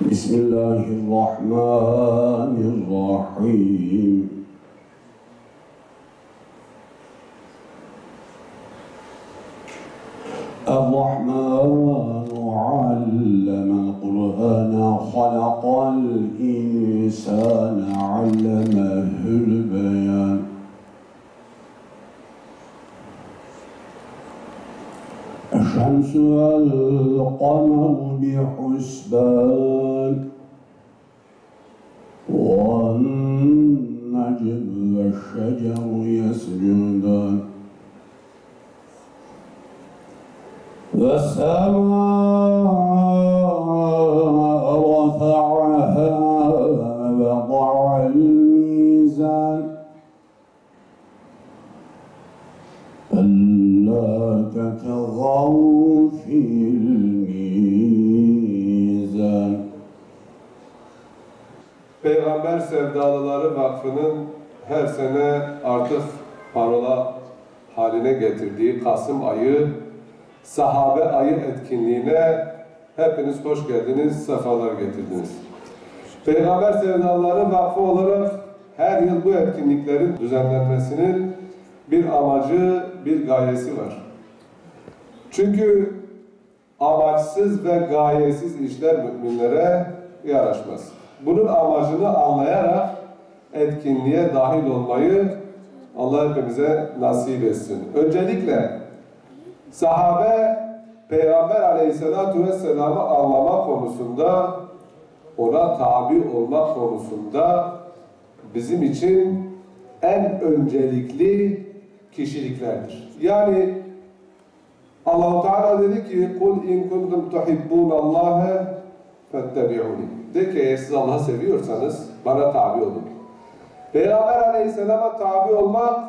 Bismillahirrahmanirrahim. الرحمن علم القرآن خلق الإنسان علمه البيان الشمس والقمر بحسبان والنجم والشجر يسجدان والسماء رفعها ووضع الميزان ألا تطغوا في الميزان. Peygamber Sevdalıları Vakfı'nın her sene artık parola haline getirdiği Kasım ayı Sahabe Ayı etkinliğine hepiniz hoş geldiniz, sefalar getirdiniz. Peygamber Sevdalıları Vakfı olarak her yıl bu etkinliklerin düzenlenmesinin bir amacı, bir gayesi var. Çünkü amaçsız ve gayesiz işler müminlere yaraşmaz. Bunun amacını anlayarak etkinliğe dahil olmayı Allah hepimize nasip etsin. Öncelikle sahabe Peygamber Aleyhisselatü Vesselam'ı anlama konusunda, ona tabi olmak konusunda bizim için en öncelikli kişiliklerdir. Yani Allah-u Teala dedi ki قُلْ اِنْ كُنْتُمْ تُحِبُّونَ اللّٰهَ فَاتَّبِعُونِ De ki eğer siz Allah'ı seviyorsanız bana tabi olun. Peygamber Aleyhisselam'a tabi olmak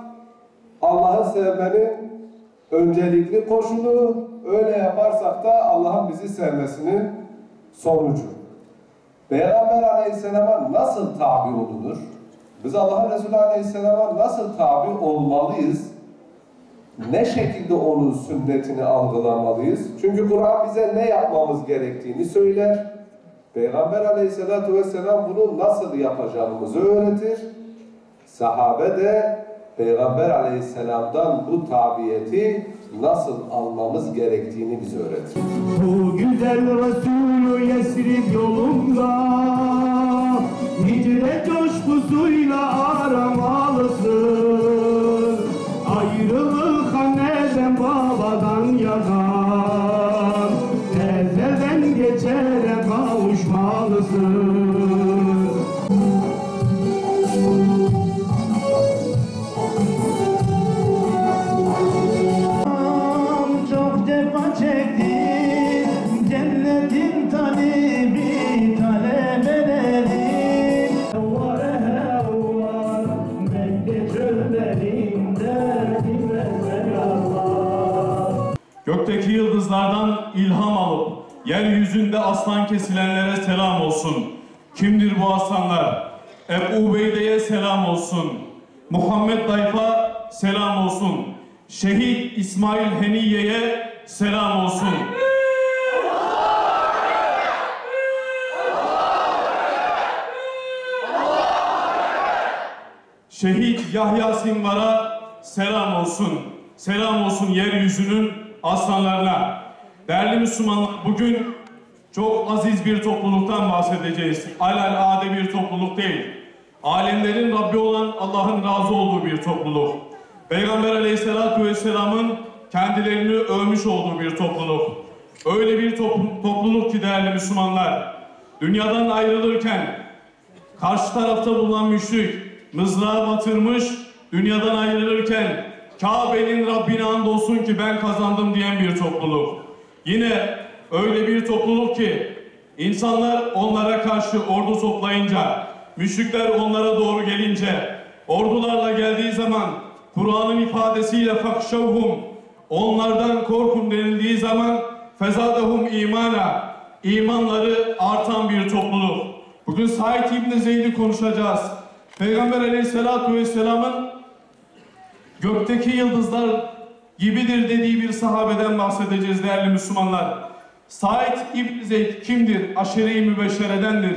Allah'ı sevmenin öncelikli koşulu, öyle yaparsak da Allah'ın bizi sevmesinin sonucu. Peygamber Aleyhisselam'a nasıl tabi olunur? Biz Allah'ın Resulü Aleyhisselam'a nasıl tabi olmalıyız? Ne şekilde onun sünnetini algılamalıyız? Çünkü Kur'an bize ne yapmamız gerektiğini söyler. Peygamber Aleyhisselatü Vesselam bunu nasıl yapacağımızı öğretir. Sahabe de Peygamber Aleyhisselam'dan bu tabiyeti nasıl almamız gerektiğini bize öğretir. Bu güzel Resulü Yesrib yolunda hicret coşkusuyla aramalısın. Ayrılık anneden babadan yakan, ezelden geçere kavuşmalısın. Gökteki yıldızlardan ilham alıp yeryüzünde aslan kesilenlere selam olsun. Kimdir bu aslanlar? Ebu Ubeyde'ye selam olsun. Muhammed Dayf'a selam olsun. Şehit İsmail Heniye'ye selam olsun. Şehit Yahya Sinvar'a selam olsun. Selam olsun yeryüzünün aslanlarına. Değerli Müslümanlar, bugün çok aziz bir topluluktan bahsedeceğiz. Alelade bir topluluk değil. Alemlerin Rabbi olan Allah'ın razı olduğu bir topluluk. Peygamber Aleyhisselatü Vesselam'ın kendilerini övmüş olduğu bir topluluk. Öyle bir topluluk ki değerli Müslümanlar, dünyadan ayrılırken karşı tarafta bulunan müşrik mızrağı batırmış, dünyadan ayrılırken Kabe'nin Rabbine andolsun ki ben kazandım diyen bir topluluk. Yine öyle bir topluluk ki insanlar onlara karşı ordu toplayınca, müşrikler onlara doğru gelince, ordularla geldiği zaman Kur'an'ın ifadesiyle fakşavhum, onlardan korkun denildiği zaman fezadahum imana, imanları artan bir topluluk. Bugün Said İbni Zeyd'i konuşacağız. Peygamber Aleyhisselatü Vesselam'ın gökteki yıldızlar gibidir dediği bir sahabeden bahsedeceğiz değerli Müslümanlar. Said İbn Zeyd kimdir? Aşere-i Mübeşşere'dendir.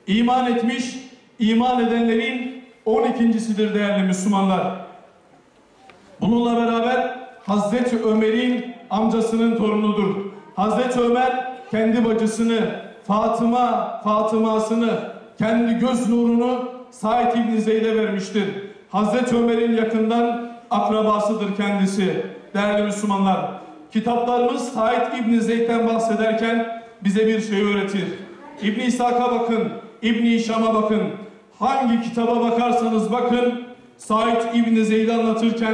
İman etmiş, iman edenlerin 12.'sidir değerli Müslümanlar. Bununla beraber Hazreti Ömer'in amcasının torunudur. Hazreti Ömer kendi bacısını, Fatıma'sını, kendi göz nurunu Said İbn Zeyd'e vermiştir. Hazreti Ömer'in yakından akrabasıdır kendisi. Değerli Müslümanlar, kitaplarımız Said İbn Zeyd'den bahsederken bize bir şey öğretir. İbn İshak'a bakın, İbn Hişam'a bakın. Hangi kitaba bakarsanız bakın, Said İbn Zeyd'i anlatırken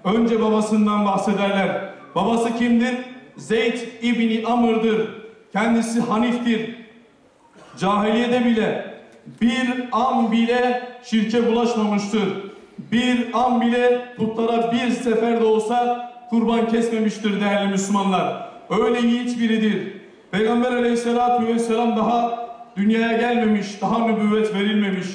önce babasından bahsederler. Babası kimdir? Zeyd İbni Amr'dır. Kendisi Hanif'tir. Cahiliyede bile bir an bile şirke bulaşmamıştır. Bir an bile putlara bir sefer de olsa kurban kesmemiştir değerli Müslümanlar. Öyle yiğit biridir. Peygamber Aleyhisselatü Vesselam daha dünyaya gelmemiş, daha nübüvvet verilmemiş.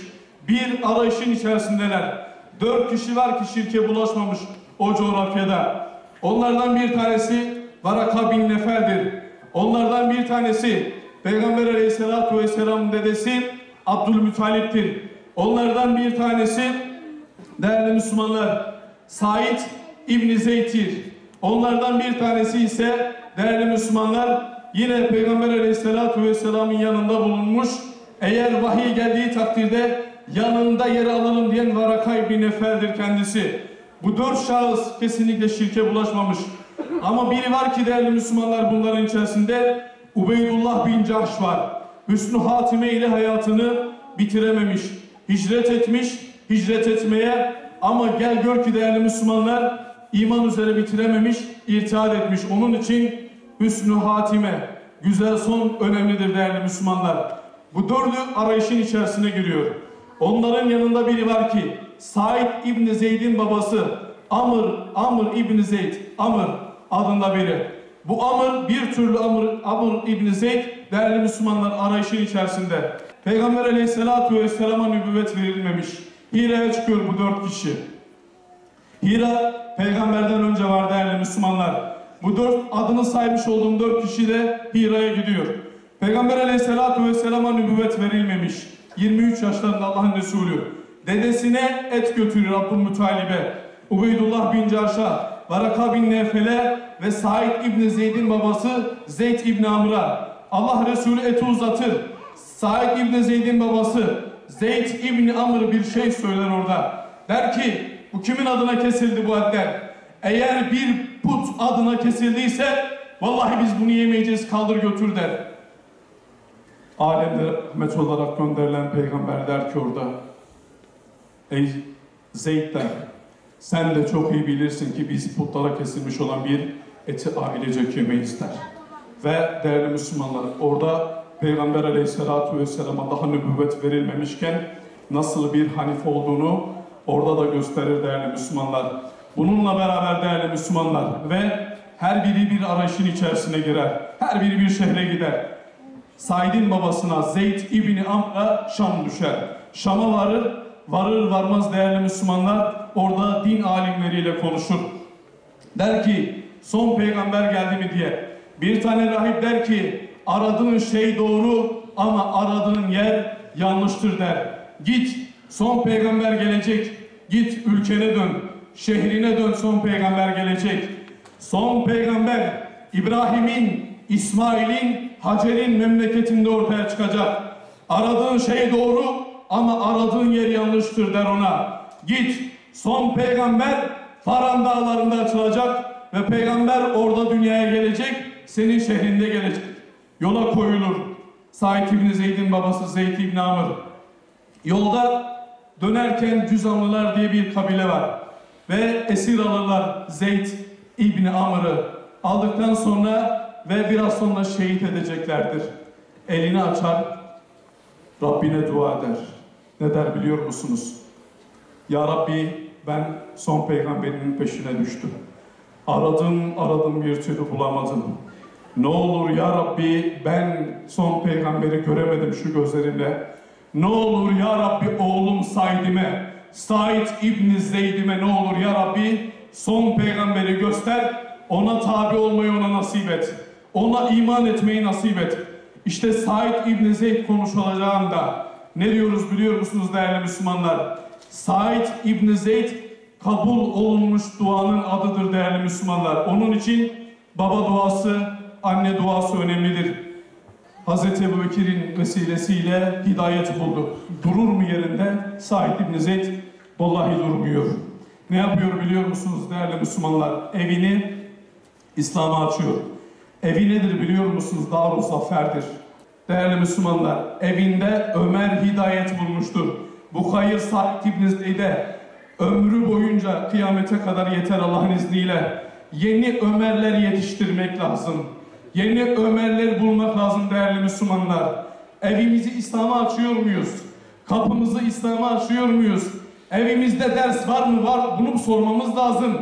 Bir arayışın içerisindeler. 4 kişi var ki şirke bulaşmamış o coğrafyada. Onlardan bir tanesi Varaka bin Nefel'dir. Onlardan bir tanesi Peygamber Aleyhisselatü Vesselam'ın dedesi Abdülmuttalip'tir. Onlardan bir tanesi değerli Müslümanlar Said İbn Zeyd'tir. Onlardan bir tanesi ise değerli Müslümanlar yine Peygamber Aleyhisselatü Vesselam'ın yanında bulunmuş. Eğer vahiy geldiği takdirde yanında yer alalım diyen Varaka bin Nefel'dir kendisi. Bu 4 şahıs kesinlikle şirke bulaşmamış. Ama biri var ki değerli Müslümanlar bunların içerisinde Ubeydullah bin Cahş var. Hüsnü hatime ile hayatını bitirememiş. Hicret etmiş, hicret etmeye ama gel gör ki değerli Müslümanlar iman üzere bitirememiş, irtihad etmiş. Onun için hüsnü hatime, güzel son önemlidir değerli Müslümanlar. Bu 4'ü arayışın içerisine giriyor. Onların yanında biri var ki Said İbn Zeyd'in babası Amr İbn Zeyd, Amr adında biri. Bu Amr bir türlü Amr İbn Zeyd değerli Müslümanlar arayışın içerisinde. Peygamber Aleyhisselatü Vesselam'a nübüvvet verilmemiş. Hira'ya çıkıyor bu 4 kişi. Hira peygamberden önce var değerli Müslümanlar. Bu 4 adını saymış olduğum 4 kişi de Hira'ya gidiyor. Peygamber Aleyhisselatü Vesselam'a nübüvvet verilmemiş. 23 yaşlarında Allah'ın Resulü. Dedesine et götürür Abdülmuttalib'e. Ubeydullah bin Cahş'a, Varaka bin Nefel'e ve Said İbn Zeyd'in babası Zeyd İbn Amr'a. Allah Resulü eti uzatır. Said İbn Zeyd'in babası Zeyd İbn Amr bir şey söyler orada. Der ki bu kimin adına kesildi bu etler? Eğer bir put adına kesildiyse vallahi biz bunu yemeyeceğiz, kaldır götür der. Alemlere rahmet olarak gönderilen peygamber der ki orada, ey Zeyd der, sen de çok iyi bilirsin ki biz putlara kesilmiş olan bir eti ailecek yemeyiz der. Ve değerli Müslümanlar orada Peygamber Aleyhisselatü Vesselam'a daha nübüvvet verilmemişken nasıl bir hanife olduğunu orada da gösterir değerli Müslümanlar. Bununla beraber değerli Müslümanlar ve her biri bir arayışın içerisine girer. Her biri bir şehre gider. Said'in babasına Zeyd İbni Amr'a Şam düşer. Şam'a varır varmaz değerli Müslümanlar orada din alimleriyle konuşur. Der ki son peygamber geldi mi diye. Bir tane rahip der ki aradığın şey doğru ama aradığın yer yanlıştır der. Git son peygamber gelecek. Git ülkene dön. Şehrine dön, son peygamber gelecek. Son peygamber İbrahim'in, İsmail'in, Hacer'in memleketinde ortaya çıkacak. Aradığın şey doğru ama aradığın yer yanlıştır der ona. Git son peygamber Faran dağlarında açılacak ve peygamber orada dünyaya gelecek, senin şehrinde gelecek. Yola koyulur. Said İbn Zeyd'in babası Zeyd İbn Amr. Yolda dönerken Cüzamlılar diye bir kabile var. Ve esir alırlar Zeyd İbn Amr'ı. Aldıktan sonra ve biraz sonra şehit edeceklerdir. Elini açar, Rabbine dua eder. Ne der biliyor musunuz? Ya Rabbi ben son peygamberinin peşine düştüm. Aradım bir türlü bulamadım. Ne olur ya Rabbi ben son peygamberi göremedim şu gözlerimle. Ne olur ya Rabbi oğlum Said'ime, Said İbn Zeyd'ime ne olur ya Rabbi son peygamberi göster, ona tabi olmayı ona nasip et. Ona iman etmeyi nasip et. İşte Said İbni Zeyd konuşulacağında ne diyoruz biliyor musunuz değerli Müslümanlar? Said İbni Zeyd kabul olunmuş duanın adıdır değerli Müslümanlar. Onun için baba duası, anne duası önemlidir. Hz. Ebubekir'in vesilesiyle hidayet buldu. Durur mu yerinde? Said İbni Zeyd vallahi durmuyor. Ne yapıyor biliyor musunuz değerli Müslümanlar? Evini İslam'a açıyor. Evi nedir biliyor musunuz? Darul Zafer'dir. Değerli Müslümanlar, evinde Ömer hidayet bulmuştur. Bu hayır Said İbni Zeyd'e ömrü boyunca kıyamete kadar yeter Allah'ın izniyle. Yeni Ömerler yetiştirmek lazım. Yeni Ömerler bulmak lazım değerli Müslümanlar. Evimizi İslam'a açıyor muyuz? Kapımızı İslam'a açıyor muyuz? Evimizde ders var mı? Var. Bunu sormamız lazım.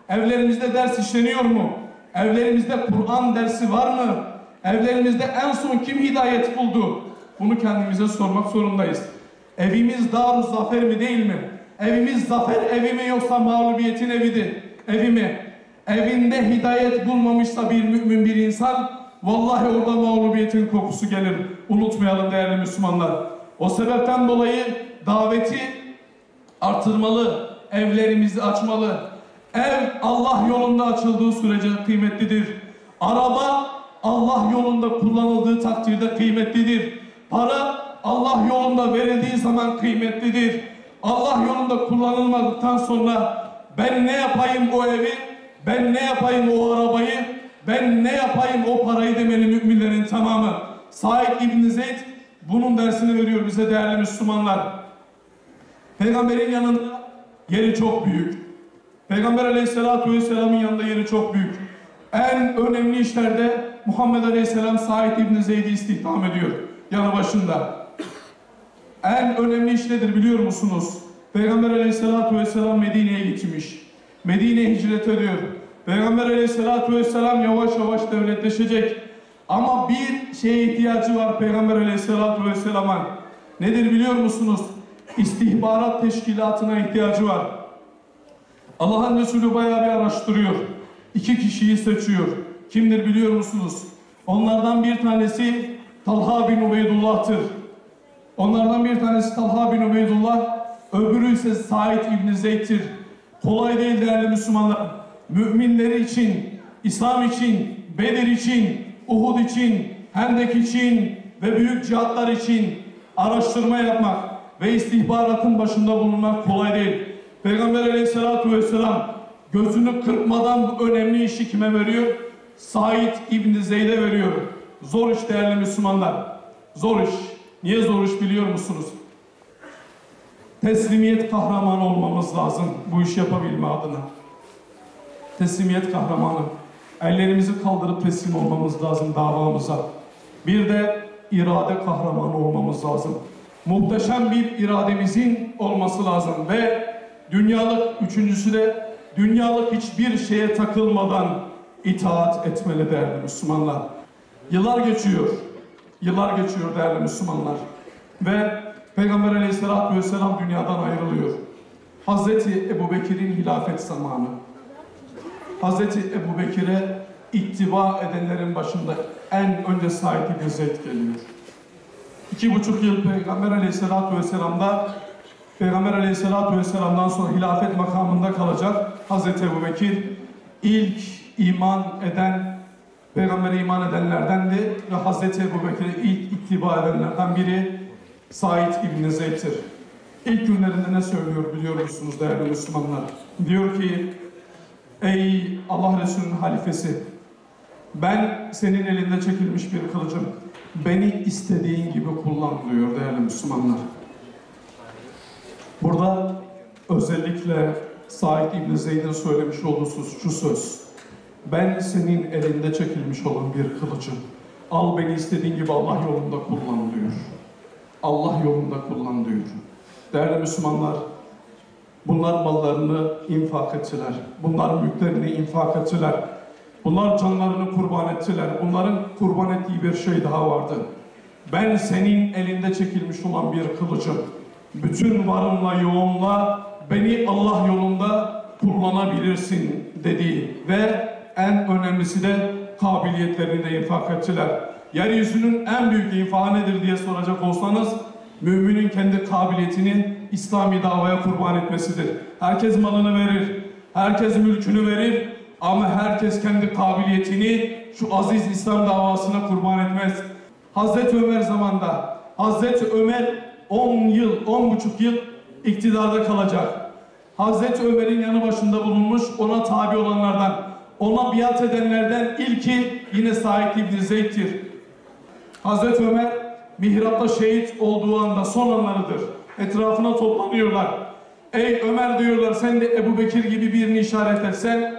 Evlerimizde ders işleniyor mu? Evlerimizde Kur'an dersi var mı? Evlerimizde en son kim hidayet buldu? Bunu kendimize sormak zorundayız. Evimiz Darul Zafer mi değil mi? Evimiz zafer evi mi yoksa mağlubiyetin evi mi? Evinde hidayet bulmamışsa bir mümin bir insan, vallahi orada mağlubiyetin kokusu gelir. Unutmayalım değerli Müslümanlar. O sebepten dolayı daveti artırmalı, evlerimizi açmalı. Ev Allah yolunda açıldığı sürece kıymetlidir. Araba Allah yolunda kullanıldığı takdirde kıymetlidir. Para Allah yolunda verildiği zaman kıymetlidir. Allah yolunda kullanılmadıktan sonra ben ne yapayım o evi, ben ne yapayım o arabayı, ben ne yapayım o parayı demeli müminlerin tamamı. Said İbni Zeyd bunun dersini veriyor bize değerli Müslümanlar. Peygamberin yanında yeri çok büyük. Peygamber Aleyhisselatü Vesselam'ın yanında yeri çok büyük. En önemli işlerde Muhammed Aleyhisselam Said İbni Zeyd'i istihdam ediyor yanı başında. En önemli iş nedir biliyor musunuz? Peygamber Aleyhisselatü Vesselam Medine'ye gitmiş. Medine'ye hicret ediyor. Peygamber Aleyhisselatü Vesselam yavaş yavaş devletleşecek. Ama bir şeye ihtiyacı var Peygamber Aleyhisselatü Vesselam'a. Nedir biliyor musunuz? İstihbarat teşkilatına ihtiyacı var. Allah'ın Resulü bayağı bir araştırıyor. 2 kişiyi seçiyor. Kimdir biliyor musunuz? Onlardan bir tanesi Talha bin Ubeydullah'tır. Onlardan bir tanesi Talha bin Ubeydullah, öbürü ise Said İbni Zeyd'tir. Kolay değil değerli Müslümanlar. Müminleri için, İslam için, Bedir için, Uhud için, Hendek için ve büyük cihatlar için araştırma yapmak ve istihbaratın başında bulunmak kolay değil. Peygamber Aleyhisselatü Vesselam gözünü kırpmadan bu önemli işi kime veriyor? Said İbni Zeyd'e veriyor. Zor iş değerli Müslümanlar. Zor iş. Niye zor iş biliyor musunuz? Teslimiyet kahramanı olmamız lazım bu işi yapabilme adına. Teslimiyet kahramanı. Ellerimizi kaldırıp teslim olmamız lazım davamıza. Bir de irade kahramanı olmamız lazım. Muhteşem bir irademizin olması lazım ve dünyalık, üçüncüsü de dünyalık hiçbir şeye takılmadan itaat etmeli değerli Müslümanlar. Yıllar geçiyor. Yıllar geçiyor değerli Müslümanlar. Ve Peygamber Aleyhisselatü Vesselam dünyadan ayrılıyor. Hazreti Ebubekir'in hilafet zamanı. Hazreti Ebubekir'e ittiba edenlerin başında en önce Said İbni Zeyd geliyor. 2,5 yıl Peygamber Aleyhisselatü Vesselam'da Peygamber Aleyhisselatü Vesselam'dan sonra hilafet makamında kalacak Hazreti Ebubekir ilk iman eden Peygamber'e iman edenlerdendi ve Hazreti Ebubekir'e ilk ittiba edenlerden biri Said İbni Zeyd'tir. İlk günlerinde ne söylüyor biliyor musunuz değerli Müslümanlar? Diyor ki, ey Allah Resulü'nün halifesi, ben senin elinde çekilmiş bir kılıcım. Beni istediğin gibi kullan diyor değerli Müslümanlar. Burada özellikle Said İbni Zeyd'in söylemiş olduğu şu söz. Ben senin elinde çekilmiş olan bir kılıcım. Al beni istediğin gibi Allah yolunda kullan diyor. Allah yolunda kullan diyor. Değerli Müslümanlar, bunlar mallarını infak ettiler. Bunlar mülklerini infak ettiler. Bunlar canlarını kurban ettiler. Bunların kurban ettiği bir şey daha vardı. Ben senin elinde çekilmiş olan bir kılıcım. Bütün varımla yoğunla beni Allah yolunda kullanabilirsin dediği ve en önemlisi de kabiliyetlerini de infak ettiler. Yeryüzünün en büyük infakı nedir diye soracak olsanız, müminin kendi kabiliyetini İslami davaya kurban etmesidir. Herkes malını verir, herkes mülkünü verir ama herkes kendi kabiliyetini şu aziz İslam davasına kurban etmez. Hazreti Ömer zamanında, Hazreti Ömer 10 yıl, 10,5 yıl iktidarda kalacak. Hazreti Ömer'in yanı başında bulunmuş, ona tabi olanlardan, ona biat edenlerden ilki yine Said İbni Zeyd'tir. Hazreti Ömer mihrapta şehit olduğu anda son anlarıdır. Etrafına toplanıyorlar. Ey Ömer diyorlar, sen de Ebu Bekir gibi birini işaret etsen.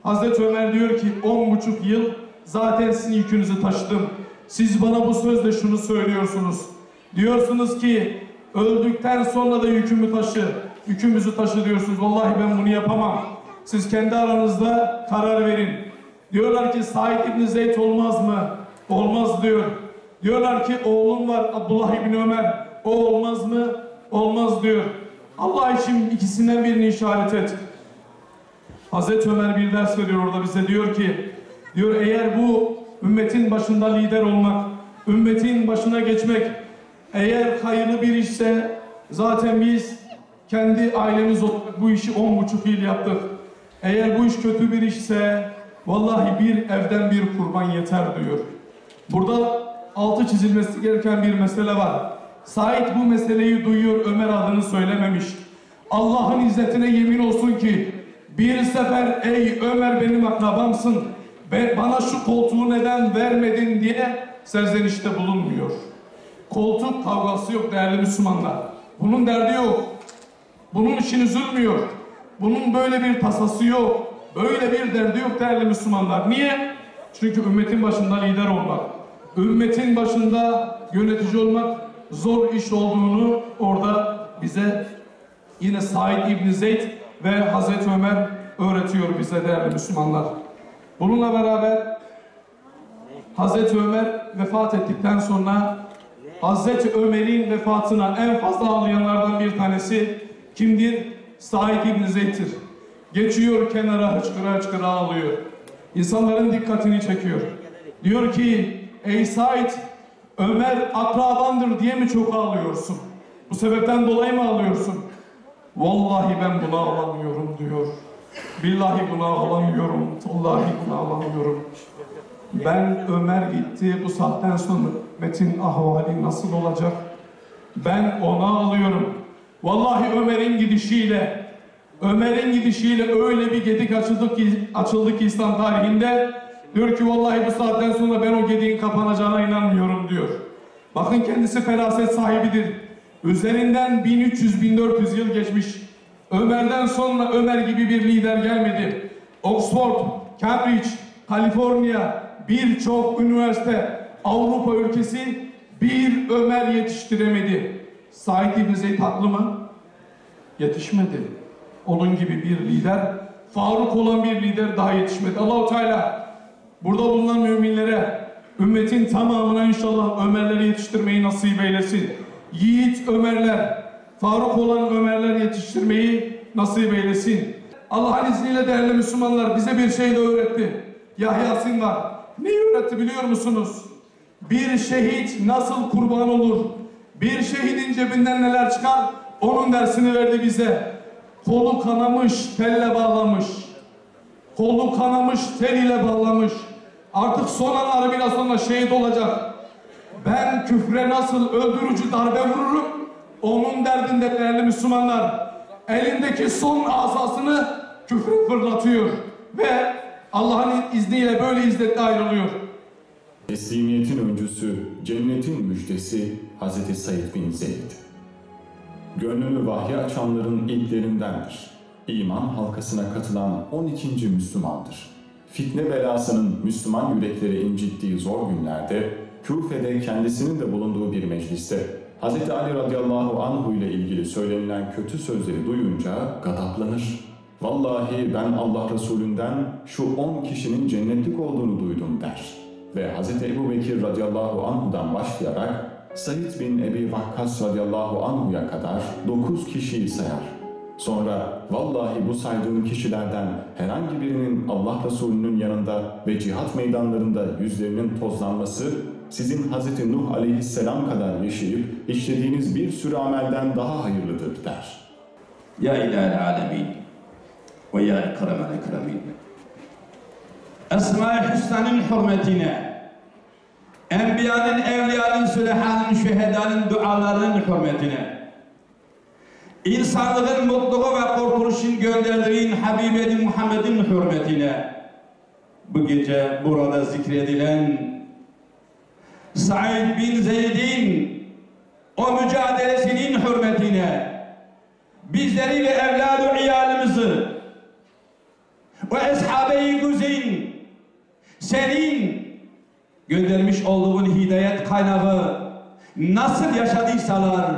Hazreti Ömer diyor ki 10,5 yıl zaten sizin yükünüzü taşıdım. Siz bana bu sözle şunu söylüyorsunuz. Diyorsunuz ki öldükten sonra da yükümüzü taşı diyorsunuz. Vallahi ben bunu yapamam. Siz kendi aranızda karar verin. Diyorlar ki Said İbni Zeyd olmaz mı? Olmaz diyor. Diyorlar ki oğlum var Abdullah İbni Ömer. O olmaz mı? Olmaz diyor. Allah için ikisinden birini işaret et. Hazreti Ömer bir ders veriyor orada bize, diyor ki, diyor eğer bu ümmetin başında lider olmak, ümmetin başına geçmek eğer hayırlı bir işse zaten biz kendi ailemiz olarak bu işi 10,5 yıl yaptık. Eğer bu iş kötü bir işse vallahi bir evden bir kurban yeter diyor. Burada altı çizilmesi gereken bir mesele var. Said bu meseleyi duyuyor, Ömer adını söylememiş. Allah'ın izzetine yemin olsun ki bir sefer ey Ömer benim akrabamsın, bana şu koltuğu neden vermedin diye serzenişte bulunmuyor. Koltuk kavgası yok değerli Müslümanlar. Bunun derdi yok. Bunun için üzülmüyor. Bunun böyle bir tasası yok. Böyle bir derdi yok değerli Müslümanlar. Niye? Çünkü ümmetin başında lider olmak, ümmetin başında yönetici olmak zor iş olduğunu orada bize yine Said İbni Zeyd ve Hazreti Ömer öğretiyor bize değerli Müslümanlar. Bununla beraber Hazreti Ömer vefat ettikten sonra Hazreti Ömer'in vefatına en fazla ağlayanlardan bir tanesi kimdir? Said İbni Zeyd'tir. Geçiyor kenara hıçkıra hıçkıra ağlıyor. İnsanların dikkatini çekiyor. Diyor ki ey Said, Ömer akrabandır diye mi çok ağlıyorsun? Bu sebepten dolayı mı ağlıyorsun? Vallahi ben buna ağlamıyorum diyor. Billahi buna ağlamıyorum. Vallahi buna ağlamıyorum. Ben Ömer gitti, bu saatten sonra ümmetin ahvali nasıl olacak? Ben ona ağlıyorum. Vallahi Ömer'in gidişiyle öyle bir gedik açıldı ki İslam tarihinde, diyor ki vallahi bu saatten sonra ben o gediğin kapanacağına inanmıyorum diyor. Bakın kendisi feraset sahibidir. Üzerinden 1300-1400 yıl geçmiş. Ömer'den sonra Ömer gibi bir lider gelmedi. Oxford, Cambridge, Kaliforniya, birçok üniversite, Avrupa ülkesi bir Ömer yetiştiremedi. Said İbni Zeyd haklı mı? Yetişmedi. Onun gibi bir lider, Faruk olan bir lider daha yetişmedi. Allah-u Teala burada bulunan müminlere, ümmetin tamamına inşallah Ömerleri yetiştirmeyi nasip eylesin. Yiğit Ömerler, Faruk olan Ömerler yetiştirmeyi nasip eylesin. Allah'ın izniyle değerli Müslümanlar bize bir şey de öğretti. Yahya Sin var. Ne öğretti biliyor musunuz? Bir şehit nasıl kurban olur? Bir şehidin cebinden neler çıkar? Onun dersini verdi bize. Kolu kanamış, telle bağlamış. Kolu kanamış, tel ile bağlamış. Artık son anları biraz sonra şehit olacak. Ben küfre nasıl öldürücü darbe vururum? Onun derdinde değerli Müslümanlar. Elindeki son asasını küfre fırlatıyor. Ve Allah'ın izniyle böyle izzetle ayrılıyor. Teslimiyetin öncüsü, cennetin müjdesi Hz. Said bin Zeyd. Gönlünü vahye açanların ilklerindendir. İman halkasına katılan 12. Müslümandır. Fitne belasının Müslüman yürekleri incittiği zor günlerde, Küfe'de kendisinin de bulunduğu bir mecliste, Hz. Ali radıyallahu anhu ile ilgili söylenilen kötü sözleri duyunca gadaplanır. Vallahi ben Allah Resulünden şu 10 kişinin cennetlik olduğunu duydum der. Ve Hz. Ebu Bekir radıyallahu anhu'dan başlayarak Said bin Ebi Vakkas radıyallahu anhu'ya kadar 9 kişiyi sayar. Sonra vallahi bu saydığım kişilerden herhangi birinin Allah Resulü'nün yanında ve cihat meydanlarında yüzlerinin tozlanması, sizin Hz. Nuh aleyhisselam kadar yaşayıp işlediğiniz bir sürü amelden daha hayırlıdır der. Ya İlâhel âlemin ve ya ekremel ekremin. Esma-i Hüsna'nın hürmetine, Enbiyanın, Evliyanın, Sülehanın, Şühedanın dualarının hürmetine, İnsanlığın mutluluğu ve kurtuluşun gönderdiğin Habibi Muhammed'in hürmetine, bu gece burada zikredilen Said bin Zeyd'in o mücadelesinin hürmetine, bizleri ve evladı iyalimizi ve Eshab-ı Güzin senin göndermiş olduğun hidayet kaynağı nasıl yaşadıysalar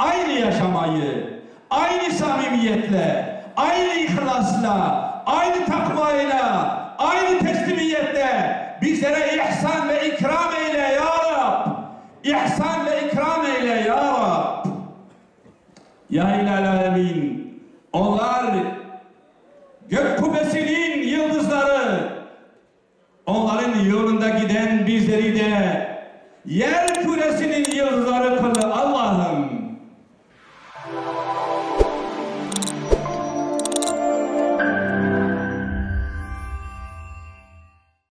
aynı yaşamayı, aynı samimiyetle, aynı ihlasla, aynı takvayla, aynı teslimiyetle bizlere ihsan ve ikram eyle ya Rab. İhsan ve ikram eyle ya Rab. Ya İlâhel âlemin. Onlar gök kubbesinin yıldızları, onların yolunda giden bizleri de yer küresinin yıldızları kıldı. Allah